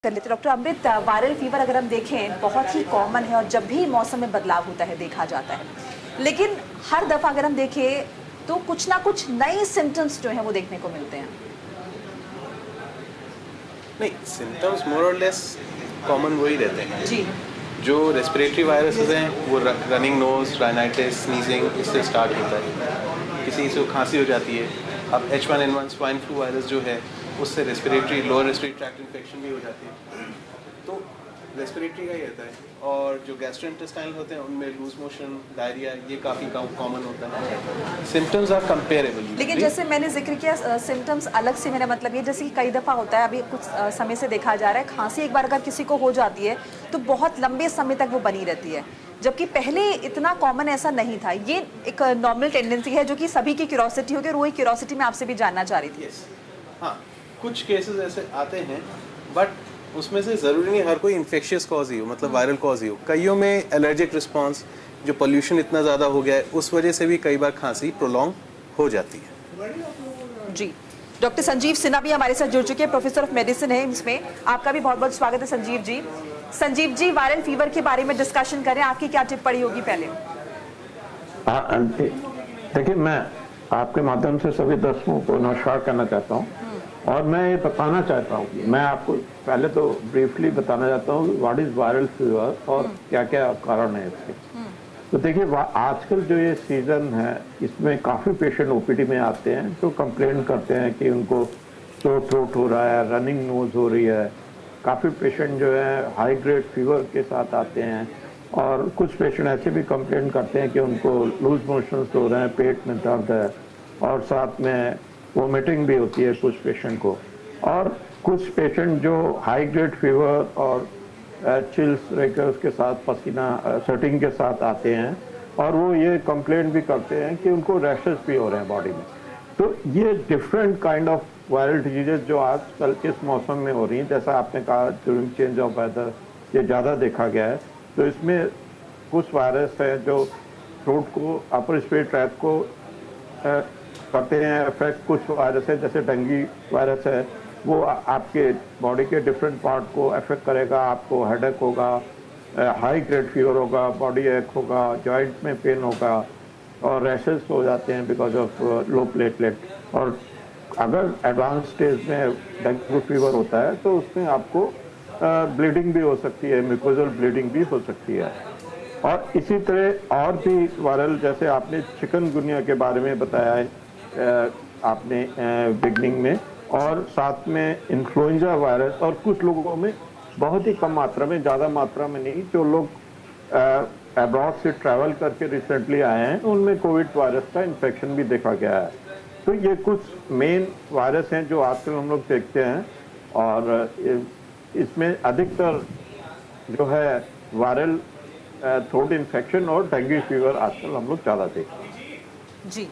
कर लेते डॉक्टर अमृत, viral fever अगर हम देखें बहुत ही कॉमन है और जब भी मौसम में बदलाव होता है देखा जाता है, लेकिन हर दफा अगर हम देखें तो कुछ ना कुछ नए सिम्टम्स जो हैं वो देखने को मिलते हैं। नहीं, सिम्टम्स मोर और लेस कॉमन वही रहते हैं जी। जो रेस्पिरेटरी वायरसेस हैं वो रनिंग नोज, राइनाइटिस, स्नीजिंग इससे स्टार्ट होता है। किसी से खांसी हो जाती है। अब H1N1 स्वाइन फ्लू वायरस जो है उससे respiratory lower respiratory tract infection भी हो जाती है, तो रेस्पिरेटरी का ही रहता है। और जो गैस्ट्रोइंटेस्टाइनल होते हैं उनमें लूज मोशन, डायरिया ये काफ़ी कॉमन होता है। Symptoms are comparable. लेकिन जैसे मैंने जिक्र किया सिम्टम्स अलग से, मेरा मतलब ये जैसे कि कई दफ़ा होता है, अभी कुछ समय से देखा जा रहा है खांसी एक बार अगर किसी को हो जाती है तो बहुत लंबे समय तक वो बनी रहती है, जबकि पहले इतना कॉमन ऐसा नहीं था। ये एक नॉर्मल टेंडेंसी है जो कि सभी की क्यूरोसिटी होगी, और वही क्यूरोसिटी मैं आपसे भी जानना चाह रही थी। हाँ, कुछ केसेस ऐसे आते हैं, बट उसमें से ज़रूरी नहीं हर कोई इन्फेक्शियस कॉज ही हो, मतलब वायरल कॉज ही हो। कईयों में एलर्जिक रिस्पॉन्स, जो पोल्यूशन इतना ज़्यादा हो गया है उस वजह से भी कई बार खांसी प्रोलॉन्ग हो जाती है। जी, डॉक्टर संजीव सिन्हा भी हमारे साथ जुड़ चुके हैं, प्रोफेसर ऑफ मेडिसिन है इसमें। आपका भी बहुत बहुत स्वागत है संजीव जी। संजीव जी, वायरल फीवर के बारे में डिस्कशन करें, आपकी क्या टिप्पणी होगी पहले? देखिए, मैं आपके माध्यम से सभी दर्शकों को नमस्कार करना चाहता हूँ और मैं ये बताना चाहता हूँ, मैं आपको पहले तो ब्रीफली बताना चाहता हूँ व्हाट इज वायरल फीवर और क्या क्या कारण है इसके। तो देखिए, आजकल जो ये सीजन है इसमें काफ़ी पेशेंट ओपीडी में आते हैं जो कंप्लेन करते हैं कि उनको सोर थ्रोट हो रहा है, रनिंग नोज हो रही है। काफ़ी पेशेंट जो है हाई ग्रेड फीवर के साथ आते हैं और कुछ पेशेंट ऐसे भी कंप्लेन करते हैं कि उनको लूज मोशंस हो रहे हैं, पेट में दर्द है और साथ में वोमिटिंग भी होती है कुछ पेशेंट को। और कुछ पेशेंट जो हाई ग्रेड फीवर और चिल्स रेकर्स के साथ, पसीना स्वेटिंग के साथ आते हैं और वो ये कंप्लेंट भी करते हैं कि उनको रैशेस भी हो रहे हैं बॉडी में। तो ये different kind of viral diseases जो आजकल इस मौसम में हो रही हैं, जैसा आपने कहा ड्यूरिंग चेंज ऑफ वेदर ये ज़्यादा देखा गया है। तो इसमें कुछ वायरस है जो थ्रोट को, अपर रेस्पिरेटरी ट्रैक्ट को करते हैं अफेक्ट। कुछ वायरस है जैसे डेंगू वायरस है, वो आपके बॉडी के डिफरेंट पार्ट को अफेक्ट करेगा। आपको हेडेक होगा, हाई ग्रेड फीवर होगा, बॉडी एक होगा, जॉइंट में पेन होगा और रैशेस हो जाते हैं बिकॉज ऑफ लो प्लेटलेट। और अगर एडवांस स्टेज में डेंगू फीवर होता है तो उसमें आपको ब्लीडिंग भी हो सकती है, म्यूकोजल ब्लीडिंग भी हो सकती है। और इसी तरह और भी वायरल, जैसे आपने चिकनगुनिया के बारे में बताया है आपने बिगनिंग में, और साथ में इन्फ्लुएंजा वायरस, और कुछ लोगों में बहुत ही कम मात्रा में, ज़्यादा मात्रा में नहीं, जो लोग अब्रॉड से ट्रैवल करके रिसेंटली आए हैं उनमें कोविड वायरस का इन्फेक्शन भी देखा गया है। तो ये कुछ मेन वायरस हैं जो आजकल हम लोग देखते हैं और इसमें अधिकतर जो है वायरल थ्रोट इन्फेक्शन और डेंगू फीवर आजकल हम लोग ज़्यादा देखते हैं। जी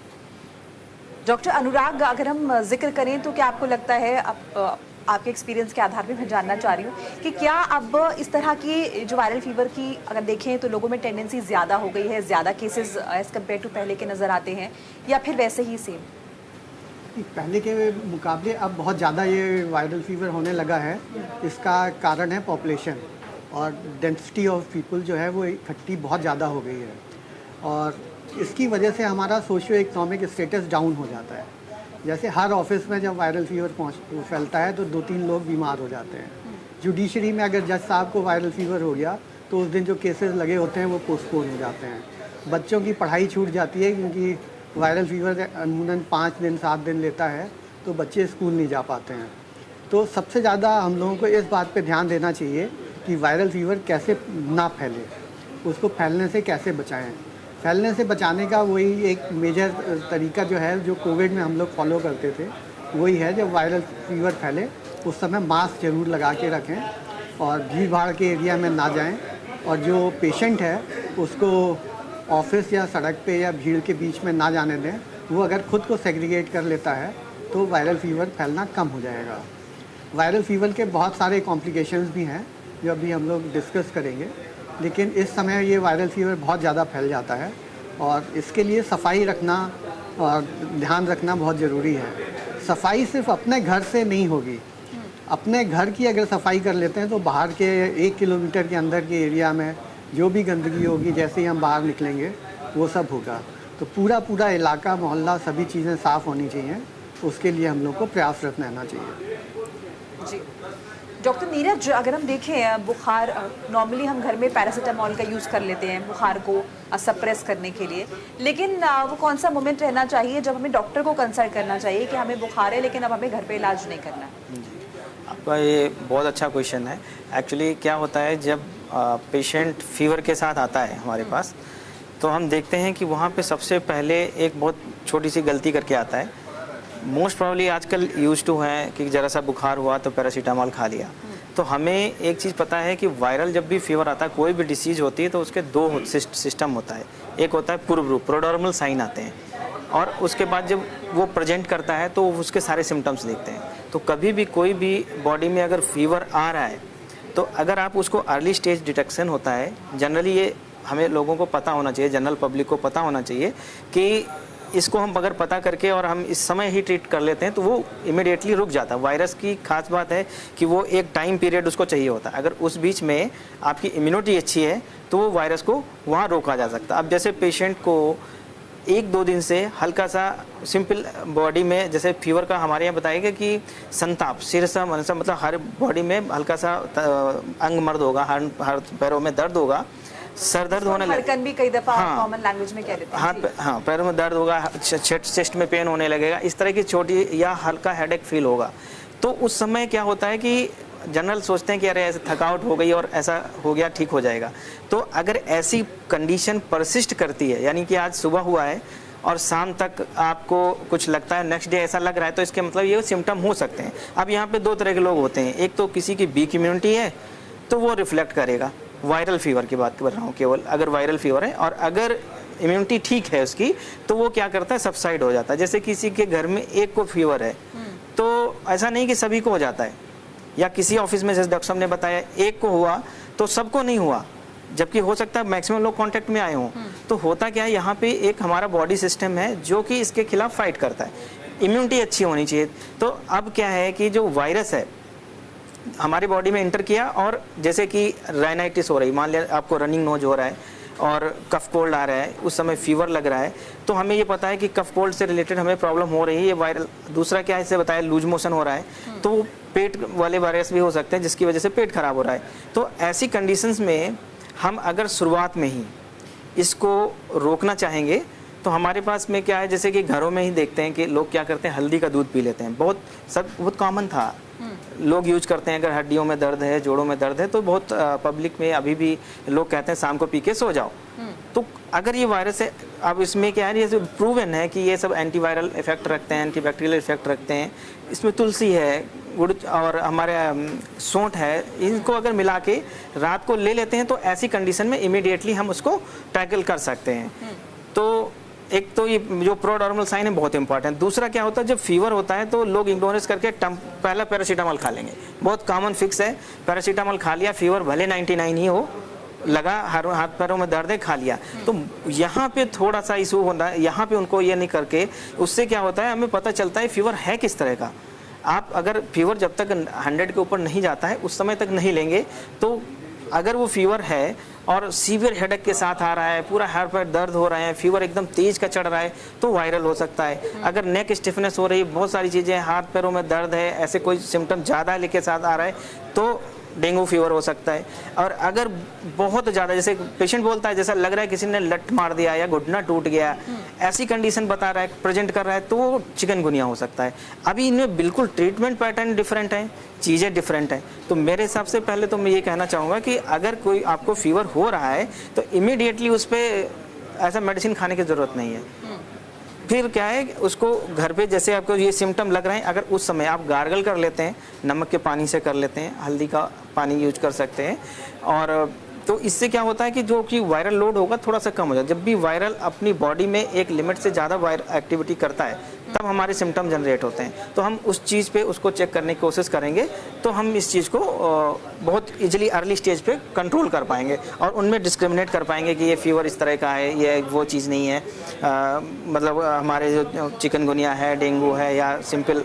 डॉक्टर अनुराग, अगर हम जिक्र करें तो क्या आपको लगता है, आपके एक्सपीरियंस के आधार पे मैं जानना चाह रही हूँ कि क्या अब इस तरह की जो वायरल फीवर की अगर देखें तो लोगों में टेंडेंसी ज़्यादा हो गई है, ज़्यादा केसेस एज कम्पेयर टू पहले के नज़र आते हैं, या फिर वैसे ही सेम? पहले के मुकाबले अब बहुत ज़्यादा ये वायरल फीवर होने लगा है। इसका कारण है पॉपुलेशन और डेंसिटी ऑफ पीपल जो है वो इकट्ठी बहुत ज़्यादा हो गई है, और इसकी वजह से हमारा सोशियो इकोनॉमिक स्टेटस डाउन हो जाता है। जैसे हर ऑफिस में जब वायरल फीवर फैलता है तो 2-3 लोग बीमार हो जाते हैं। जुडिशरी में अगर जज साहब को वायरल फीवर हो गया तो उस दिन जो केसेस लगे होते हैं वो पोस्टपोन हो जाते हैं। बच्चों की पढ़ाई छूट जाती है क्योंकि वायरल फीवर अमूमन 5 दिन 7 दिन लेता है, तो बच्चे स्कूल नहीं जा पाते हैं। तो सबसे ज़्यादा हम लोगों को इस बात पे ध्यान देना चाहिए कि वायरल फीवर कैसे ना फैले, उसको फैलने से कैसे बचाएं। फैलने से बचाने का वही एक मेजर तरीका जो है, जो कोविड में हम लोग फॉलो करते थे, वही है जब वायरल फीवर फैले उस समय मास्क जरूर लगा के रखें और भीड़ भाड़ के एरिया में ना जाएं। और जो पेशेंट है उसको ऑफिस या सड़क पे या भीड़ के बीच में ना जाने दें। वो अगर खुद को सेग्रीगेट कर लेता है तो वायरल फीवर फैलना कम हो जाएगा। वायरल फीवर के बहुत सारे कॉम्प्लिकेशंस भी हैं जो अभी हम लोग डिस्कस करेंगे, लेकिन इस समय ये वायरल फीवर बहुत ज़्यादा फैल जाता है और इसके लिए सफाई रखना और ध्यान रखना बहुत ज़रूरी है। सफाई सिर्फ अपने घर से नहीं होगी, अपने घर की अगर सफाई कर लेते हैं तो बाहर के 1 किलोमीटर के अंदर के एरिया में जो भी गंदगी होगी, जैसे ही हम बाहर निकलेंगे वो सब होगा। तो पूरा इलाका, मोहल्ला, सभी चीज़ें साफ़ होनी चाहिए। उसके लिए हम लोग को प्रयासरत रहना चाहिए। जी डॉक्टर नीरज, अगर हम देखें बुखार, नॉर्मली हम घर में पैरासीटामोल का यूज़ कर लेते हैं बुखार को सप्रेस करने के लिए, लेकिन वो कौन सा मोमेंट रहना चाहिए जब हमें डॉक्टर को कंसल्ट करना चाहिए कि हमें बुखार है लेकिन अब हमें घर पे इलाज नहीं करना है? आपका ये बहुत अच्छा क्वेश्चन है। एक्चुअली क्या होता है, जब पेशेंट फीवर के साथ आता है हमारे पास, तो हम देखते हैं कि वहाँ पे सबसे पहले एक बहुत छोटी सी गलती करके आता है। मोस्ट प्रॉब्ली आजकल यूज टू है कि ज़रा सा बुखार हुआ तो पैरासीटामोल खा लिया। तो हमें एक चीज़ पता है कि वायरल जब भी फीवर आता है, कोई भी डिसीज़ होती है, तो उसके 2 सिस्टम होता है। एक होता है पूर्व रूप, प्रोड्रोमल साइन आते हैं, और उसके बाद जब वो प्रेजेंट करता है तो उसके सारे सिम्टम्स देखते हैं। तो कभी भी कोई भी बॉडी में अगर फीवर आ रहा है, तो अगर आप उसको अर्ली स्टेज डिटेक्शन होता है, जनरली ये हमें लोगों को पता होना चाहिए, जनरल पब्लिक को पता होना चाहिए कि इसको हम अगर पता करके और हम इस समय ही ट्रीट कर लेते हैं तो वो इमिडिएटली रुक जाता है। वायरस की खास बात है कि वो एक टाइम पीरियड उसको चाहिए होता है। अगर उस बीच में आपकी इम्यूनिटी अच्छी है तो वो वायरस को वहाँ रोका जा सकता है। अब जैसे पेशेंट को 1-2 दिन से हल्का सा सिंपल बॉडी में, जैसे फीवर का हमारे यहाँ बताएगा कि संताप, सिरसा मनसा, मतलब हर बॉडी में हल्का सा अंग मर्द होगा, हर पैरों में दर्द होगा, सर दर्द होने लगेगा, भी कई दफा कॉमन लैंग्वेज में कह देते हैं। हाँ, पैरों में दर्द होगा, चेस्ट में पेन होने लगेगा, इस तरह की छोटी या हल्का हेडेक फील होगा। तो उस समय क्या होता है कि जनरल सोचते हैं कि अरे ऐसे थकावट हो गई और ऐसा हो गया, ठीक हो जाएगा। तो अगर ऐसी कंडीशन परसिस्ट करती है, यानी कि आज सुबह हुआ है और शाम तक आपको कुछ लगता है, नेक्स्ट डे ऐसा लग रहा है, तो इसके मतलब ये सिम्टम हो सकते हैं। अब यहाँ पे 2 तरह के लोग होते हैं। एक तो किसी की वीक इम्यूनिटी है तो वो रिफ्लेक्ट करेगा, वायरल फीवर की बात कर रहा हूँ केवल, अगर वायरल फीवर है, और अगर इम्यूनिटी ठीक है उसकी तो वो क्या करता है, सबसाइड हो जाता है। जैसे किसी के घर में एक को फीवर है तो ऐसा नहीं कि सभी को हो जाता है, या किसी ऑफिस में जैसे डॉक्टर साहब ने बताया एक को हुआ तो सबको नहीं हुआ, जबकि हो सकता है मैक्सिमम लोग कांटेक्ट में आए हों। तो होता क्या है, यहाँ पे एक हमारा बॉडी सिस्टम है जो कि इसके खिलाफ फाइट करता है। इम्यूनिटी अच्छी होनी चाहिए। तो अब क्या है कि जो वायरस है हमारी बॉडी में इंटर किया, और जैसे कि राइनाइटिस हो रही, मान लिया आपको रनिंग नोज हो रहा है और कफ कोल्ड आ रहा है, उस समय फीवर लग रहा है, तो हमें ये पता है कि कफ कोल्ड से रिलेटेड हमें प्रॉब्लम हो रही है, ये वायरल। दूसरा क्या है, इससे बताया लूज मोशन हो रहा है, तो पेट वाले वायरस भी हो सकते हैं जिसकी वजह से पेट खराब हो रहा है। तो ऐसी कंडीशंस में हम अगर शुरुआत में ही इसको रोकना चाहेंगे तो हमारे पास में क्या है, जैसे कि घरों में ही देखते हैं कि लोग क्या करते हैं, हल्दी का दूध पी लेते हैं। बहुत कॉमन था, लोग यूज करते हैं। अगर हड्डियों में दर्द है, जोड़ों में दर्द है, तो बहुत पब्लिक में अभी भी लोग कहते हैं शाम को पी के सो जाओ। तो अगर ये वायरस है, अब इसमें क्या है, ये प्रूवन है कि ये सब एंटीवायरल इफेक्ट रखते हैं, एंटीबैक्टीरियल इफेक्ट रखते हैं। इसमें तुलसी है, गुड़ और हमारे सौंठ है, इनको अगर मिला के रात को ले लेते हैं तो ऐसी कंडीशन में इमीडिएटली हम उसको टैकल कर सकते हैं। तो एक तो ये जो प्रोड्रोमल साइन है बहुत इंपॉर्टेंट। दूसरा क्या होता है, जब फीवर होता है तो लोग इग्नोरेंस करके पहला पैरासीटामोल खा लेंगे, बहुत कॉमन फिक्स है। पैरासीटामोल खा लिया, फीवर भले 99 ही हो, लगा हाथ पैरों में दर्द है, खा लिया। तो यहाँ पे थोड़ा सा इशू होता है, यहाँ पे उनको ये नहीं करके, उससे क्या होता है, हमें पता चलता है फीवर है किस तरह का। आप अगर फीवर जब तक 100 के ऊपर नहीं जाता है उस समय तक नहीं लेंगे, तो अगर वो फीवर है और सीवियर हेडेक के साथ आ रहा है, पूरा हाथ पैर दर्द हो रहे हैं, फीवर एकदम तेज का चढ़ रहा है, तो वायरल हो सकता है। अगर नेक स्टिफनेस हो रही है, बहुत सारी चीज़ें, हाथ पैरों में दर्द है, ऐसे कोई सिम्टम ज़्यादा लेके साथ आ रहा है, तो डेंगू फीवर हो सकता है। और अगर बहुत ज़्यादा, जैसे पेशेंट बोलता है जैसा लग रहा है किसी ने लट मार दिया या घुटना टूट गया, ऐसी कंडीशन बता रहा है, प्रेजेंट कर रहा है, तो वो चिकनगुनिया हो सकता है। अभी इनमें बिल्कुल ट्रीटमेंट पैटर्न डिफरेंट है, चीज़ें डिफरेंट हैं। तो मेरे हिसाब से पहले तो मैं ये कहना चाहूँगा कि अगर कोई आपको फीवर हो रहा है तो इमीडिएटली उस पर ऐसा मेडिसिन खाने की ज़रूरत नहीं है। फिर क्या है, उसको घर पे जैसे आपको ये सिम्टम लग रहे हैं, अगर उस समय आप गार्गल कर लेते हैं, नमक के पानी से कर लेते हैं, हल्दी का पानी यूज कर सकते हैं, और तो इससे क्या होता है कि जो कि वायरल लोड होगा थोड़ा सा कम हो जाए। जब भी वायरल अपनी बॉडी में एक लिमिट से ज़्यादा वायरल एक्टिविटी करता है तब हमारे सिम्टम जनरेट होते हैं। तो हम उस चीज़ पे उसको चेक करने की कोशिश करेंगे, तो हम इस चीज़ को बहुत इजीली अर्ली स्टेज पे कंट्रोल कर पाएंगे और उनमें डिस्क्रिमिनेट कर पाएंगे कि ये फीवर इस तरह का है, ये वो चीज़ नहीं है, मतलब हमारे जो चिकनगुनिया है, डेंगू है, या सिंपल